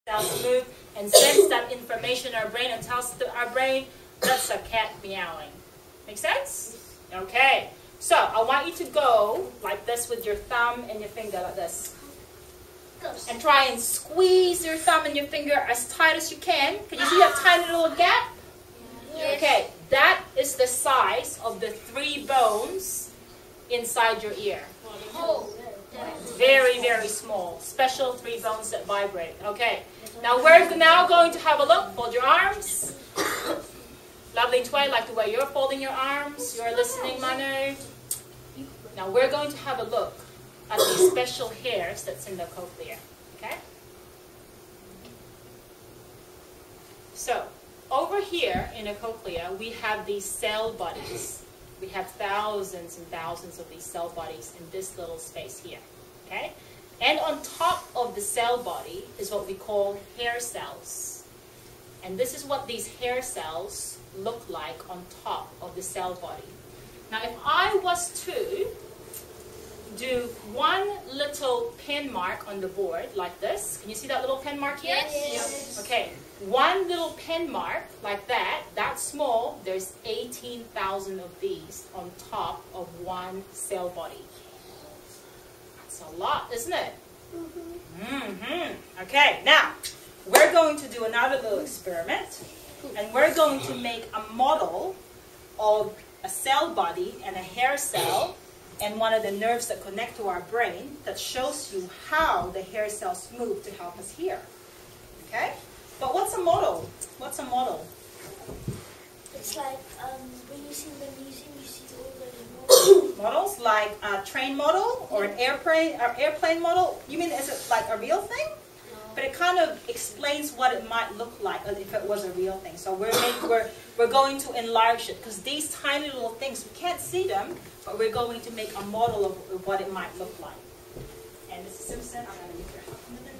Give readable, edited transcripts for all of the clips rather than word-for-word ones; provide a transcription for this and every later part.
cells move and sends that information to our brain and tells our brain that's a cat meowing. Make sense? Okay. So I want you to go like this with your thumb and your finger like this. And try and squeeze your thumb and your finger as tight as you can. Can you see that tiny little gap? Yes. Okay, that is the size of the 3 bones inside your ear. Oh. Very, very small. Special 3 bones that vibrate. Okay. Now we're now going to have a look. Fold your arms. Lovely Tway, like the way you're folding your arms. You're listening, Manu. Now we're going to have a look at these special hairs that's in the cochlea. Okay? So, over here in the cochlea, we have these cell bodies. We have thousands and thousands of these cell bodies in this little space here. Okay? And on top of the cell body is what we call hair cells. And this is what these hair cells look like on top of the cell body. Now, if I was to do one little pen mark on the board like this, can you see that little pen mark here? Yes. Okay, one little pen mark like that small, there's 18,000 of these on top of one cell body. That's a lot, isn't it? Okay, now we're going to do another little experiment, and we're going to make a model of a cell body and a hair cell and one of the nerves that connect to our brain that shows you how the hair cells move to help us hear. Okay? But what's a model? What's a model? It's like when you see the museum, you see all the models. Models like a train model or an airplane model? You mean is it like a real thing? No. But it kind of explains what it might look like if it was a real thing. So we're going to enlarge it because these tiny little things, we can't see them, but we're going to make a model of what it might look like. And Mrs. Simpson, I'm going to need your help a minute.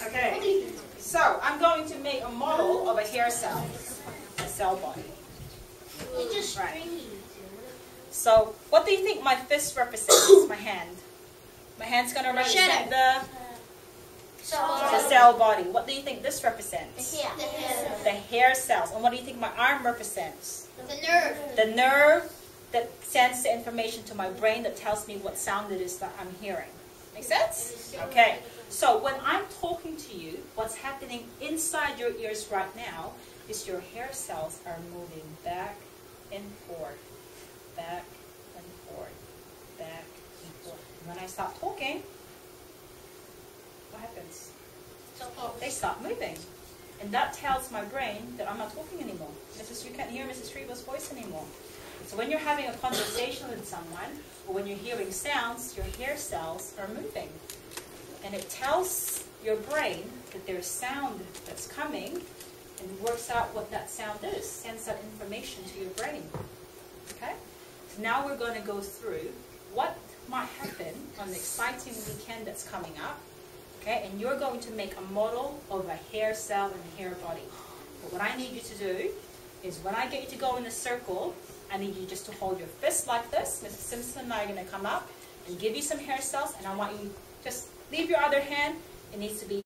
Okay, so I'm going to make a model of a hair cell, a cell body. It's just Right. stringy. So what do you think my fist represents? My hand. My hand's going to represent the cell body. What do you think this represents? The hair. The hair cells. And what do you think my arm represents? The nerve. The nerve that sends the information to my brain that tells me what sound it is that I'm hearing. Make sense? Okay. So when I'm talking to you, what's happening inside your ears right now is your hair cells are moving back and forth, back and forth, back and forth. And when I stop talking, what happens? They stop moving. And that tells my brain that I'm not talking anymore. You can't hear Mrs. Treva's voice anymore. So when you're having a conversation with someone, or when you're hearing sounds, your hair cells are moving. And it tells your brain that there's sound that's coming and works out what that sound is, sends that information to your brain. Okay? So now we're going to go through what might happen on the exciting weekend that's coming up. Okay? And you're going to make a model of a hair cell and a hair body. But what I need you to do is when I get you to go in a circle, I need you just to hold your fist like this. Mrs. Simpson and I are going to come up and give you some hair cells, and I want you just leave your other hand. It needs to be